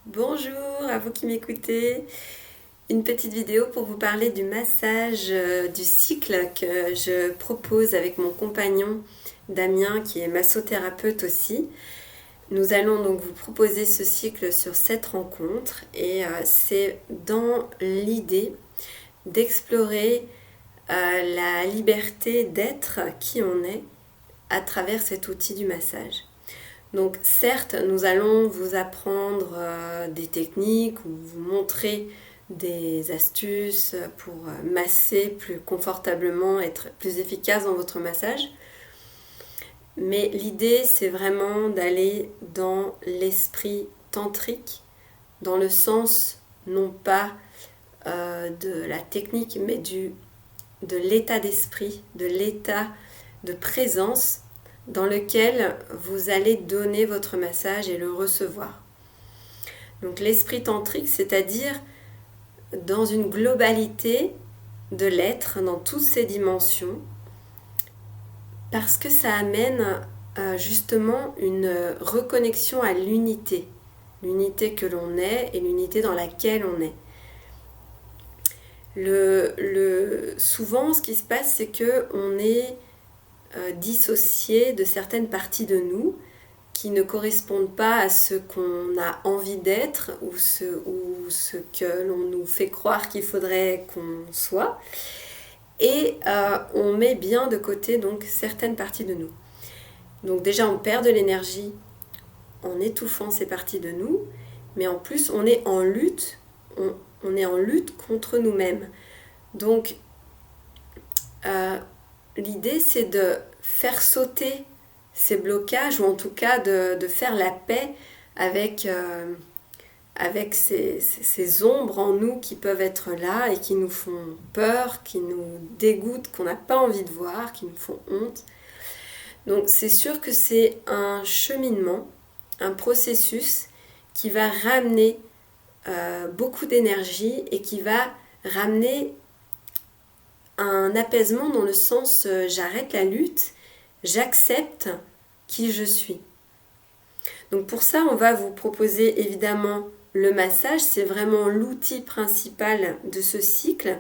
Bonjour à vous qui m'écoutez. Une petite vidéo pour vous parler du massage du cycle que je propose avec mon compagnon Damien qui est massothérapeute aussi. Nous allons donc vous proposer ce cycle sur 7 rencontres et c'est dans l'idée d'explorer la liberté d'être qui on est à travers cet outil du massage. Donc certes, nous allons vous apprendre des techniques ou vous montrer des astuces pour masser plus confortablement, être plus efficace dans votre massage. Mais l'idée, c'est vraiment d'aller dans l'esprit tantrique, dans le sens non pas de la technique, mais de l'état d'esprit, de l'état de présence dans lequel vous allez donner votre massage et le recevoir. Donc l'esprit tantrique, c'est-à-dire dans une globalité de l'être, dans toutes ses dimensions, parce que ça amène justement une reconnexion à l'unité que l'on est et l'unité dans laquelle on est. Souvent, ce qui se passe, c'est qu'on est dissocié de certaines parties de nous qui ne correspondent pas à ce qu'on a envie d'être ou ce que l'on nous fait croire qu'il faudrait qu'on soit. Et on met bien de côté donc certaines parties de nous. Donc déjà on perd de l'énergie en étouffant ces parties de nous, mais en plus on est en lutte, on est en lutte contre nous-mêmes. Donc l'idée, c'est de faire sauter ces blocages, ou en tout cas de faire la paix avec ces ombres en nous qui peuvent être là et qui nous font peur, qui nous dégoûtent, qu'on n'a pas envie de voir, qui nous font honte. Donc c'est sûr que c'est un cheminement, un processus qui va ramener beaucoup d'énergie et qui va ramener un apaisement dans le sens j'arrête la lutte, j'accepte qui je suis. Donc pour ça, on va vous proposer évidemment le massage, c'est vraiment l'outil principal de ce cycle.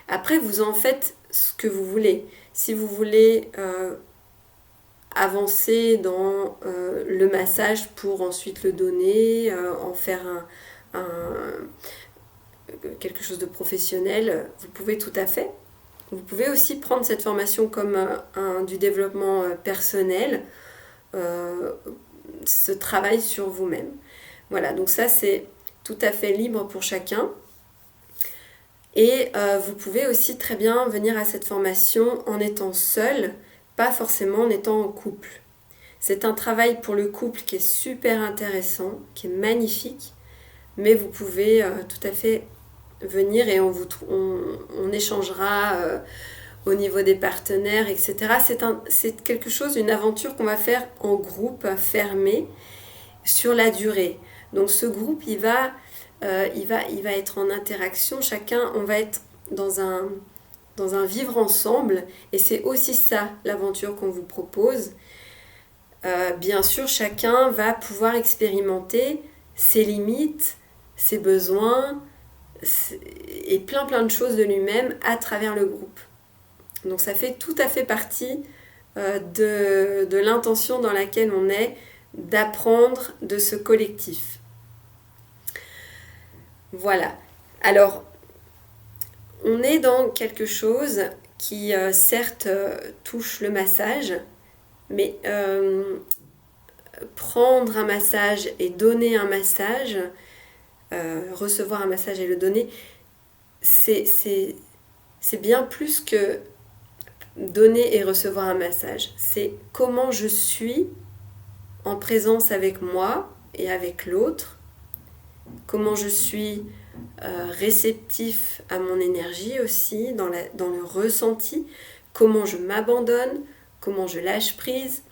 Après, vous en faites ce que vous voulez. Si vous voulez avancer dans le massage pour ensuite le donner, en faire quelque chose de professionnel, vous pouvez tout à fait. Vous pouvez aussi prendre cette formation comme du développement personnel, ce travail sur vous-même. Voilà, donc ça c'est tout à fait libre pour chacun. Et vous pouvez aussi très bien venir à cette formation en étant seul, pas forcément en étant en couple. C'est un travail pour le couple qui est super intéressant, qui est magnifique, mais vous pouvez tout à fait venir et on échangera au niveau des partenaires, etc. C'est quelque chose, une aventure qu'on va faire en groupe fermé sur la durée. Donc ce groupe, il va être en interaction, chacun, on va être dans un vivre ensemble, et c'est aussi ça l'aventure qu'on vous propose. Bien sûr, chacun va pouvoir expérimenter ses limites, ses besoins, et plein de choses de lui-même à travers le groupe. Donc ça fait tout à fait partie de l'intention dans laquelle on est d'apprendre de ce collectif. Voilà. Alors, on est dans quelque chose qui certes touche le massage, mais prendre un massage et donner un massage, recevoir un massage et le donner, c'est bien plus que donner et recevoir un massage. C'est comment je suis en présence avec moi et avec l'autre, comment je suis réceptif à mon énergie aussi, dans le ressenti, comment je m'abandonne, comment je lâche prise,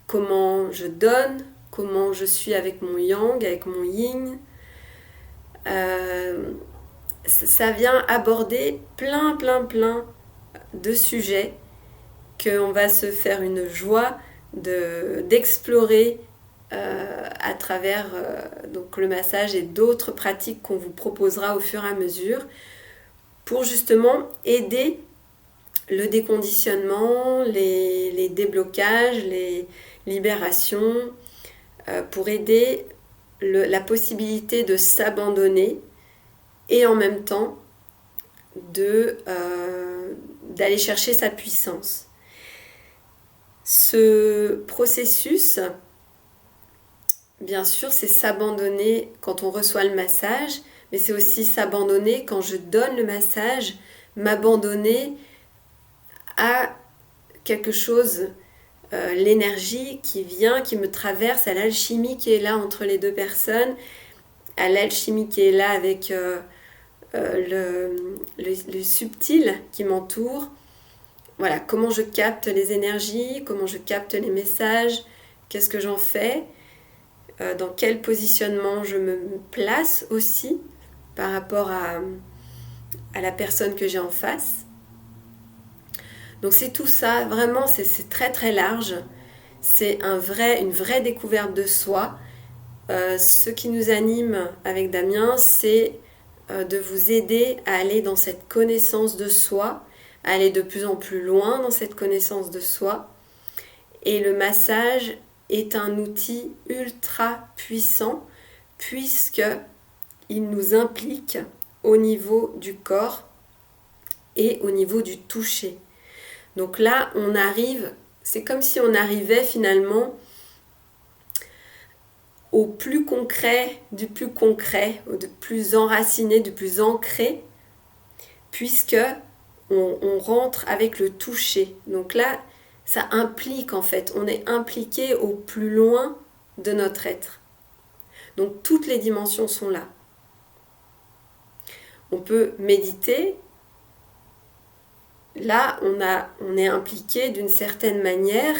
comment je donne, comment je suis avec mon yang, avec mon yin. Ça vient aborder plein de sujets qu'on va se faire une joie d'explorer à travers donc le massage et d'autres pratiques qu'on vous proposera au fur et à mesure pour justement aider le déconditionnement, les déblocages, les libérations, pour aider la possibilité de s'abandonner et en même temps d'aller chercher sa puissance. Ce processus, bien sûr, c'est s'abandonner quand on reçoit le massage, mais c'est aussi s'abandonner quand je donne le massage, m'abandonner à quelque chose, l'énergie qui vient, qui me traverse, à l'alchimie qui est là entre les deux personnes, à l'alchimie qui est là avec le subtil qui m'entoure. Voilà, comment je capte les énergies, comment je capte les messages, qu'est-ce que j'en fais, dans quel positionnement je me place aussi par rapport à la personne que j'ai en face. Donc c'est tout ça, vraiment c'est très très large, c'est une vraie découverte de soi. Ce qui nous anime avec Damien, c'est de vous aider à aller dans cette connaissance de soi, à aller de plus en plus loin dans cette connaissance de soi. Et le massage est un outil ultra puissant puisque il nous implique au niveau du corps et au niveau du toucher. Donc là, on arrive, c'est comme si on arrivait finalement au plus concret, au de plus enraciné, du plus ancré, puisque on rentre avec le toucher. Donc là, ça implique en fait, on est impliqué au plus loin de notre être. Donc toutes les dimensions sont là. On peut méditer. Là, on est impliqué d'une certaine manière,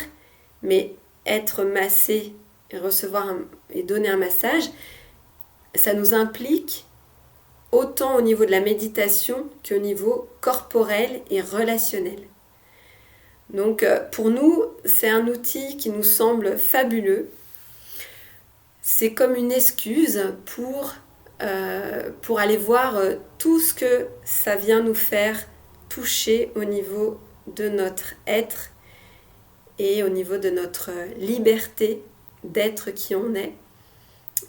mais être massé et recevoir et donner un massage, ça nous implique autant au niveau de la méditation qu'au niveau corporel et relationnel. Donc pour nous, c'est un outil qui nous semble fabuleux. C'est comme une excuse pour aller voir tout ce que ça vient nous faire toucher au niveau de notre être et au niveau de notre liberté d'être qui on est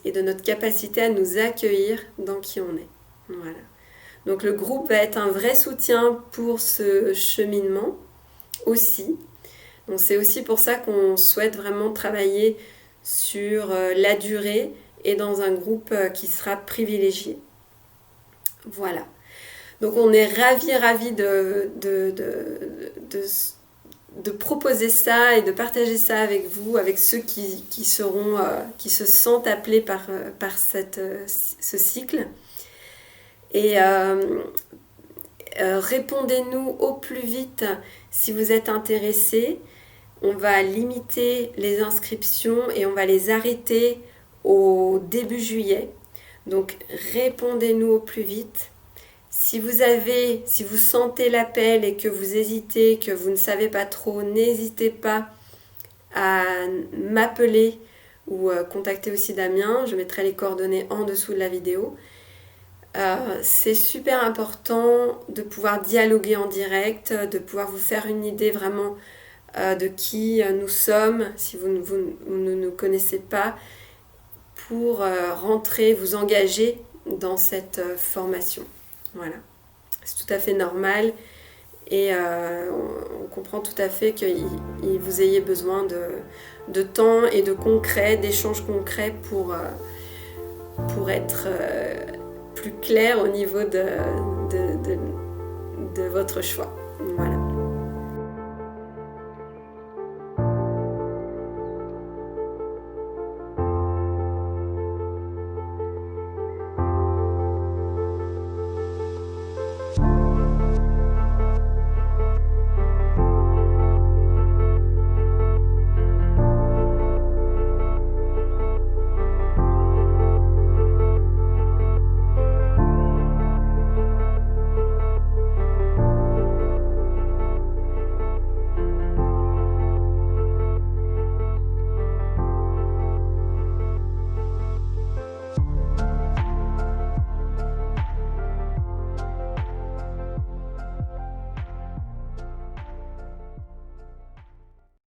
et de notre capacité à nous accueillir dans qui on est. Voilà. Donc le groupe va être un vrai soutien pour ce cheminement aussi. Donc c'est aussi pour ça qu'on souhaite vraiment travailler sur la durée et dans un groupe qui sera privilégié. Voilà. Donc on est ravis de proposer ça et de partager ça avec vous, avec ceux qui se sentent appelés par ce cycle. Et répondez-nous au plus vite si vous êtes intéressés. On va limiter les inscriptions et on va les arrêter au début juillet. Donc répondez-nous au plus vite. Si vous sentez l'appel et que vous hésitez, que vous ne savez pas trop, n'hésitez pas à m'appeler ou contacter aussi Damien. Je mettrai les coordonnées en dessous de la vidéo. C'est super important de pouvoir dialoguer en direct, de pouvoir vous faire une idée vraiment de qui nous sommes, si vous ne nous connaissez pas, pour rentrer, vous engager dans cette formation. Voilà, c'est tout à fait normal et on comprend tout à fait que vous ayez besoin de temps et de concret, d'échanges concrets pour être plus clair au niveau de votre choix.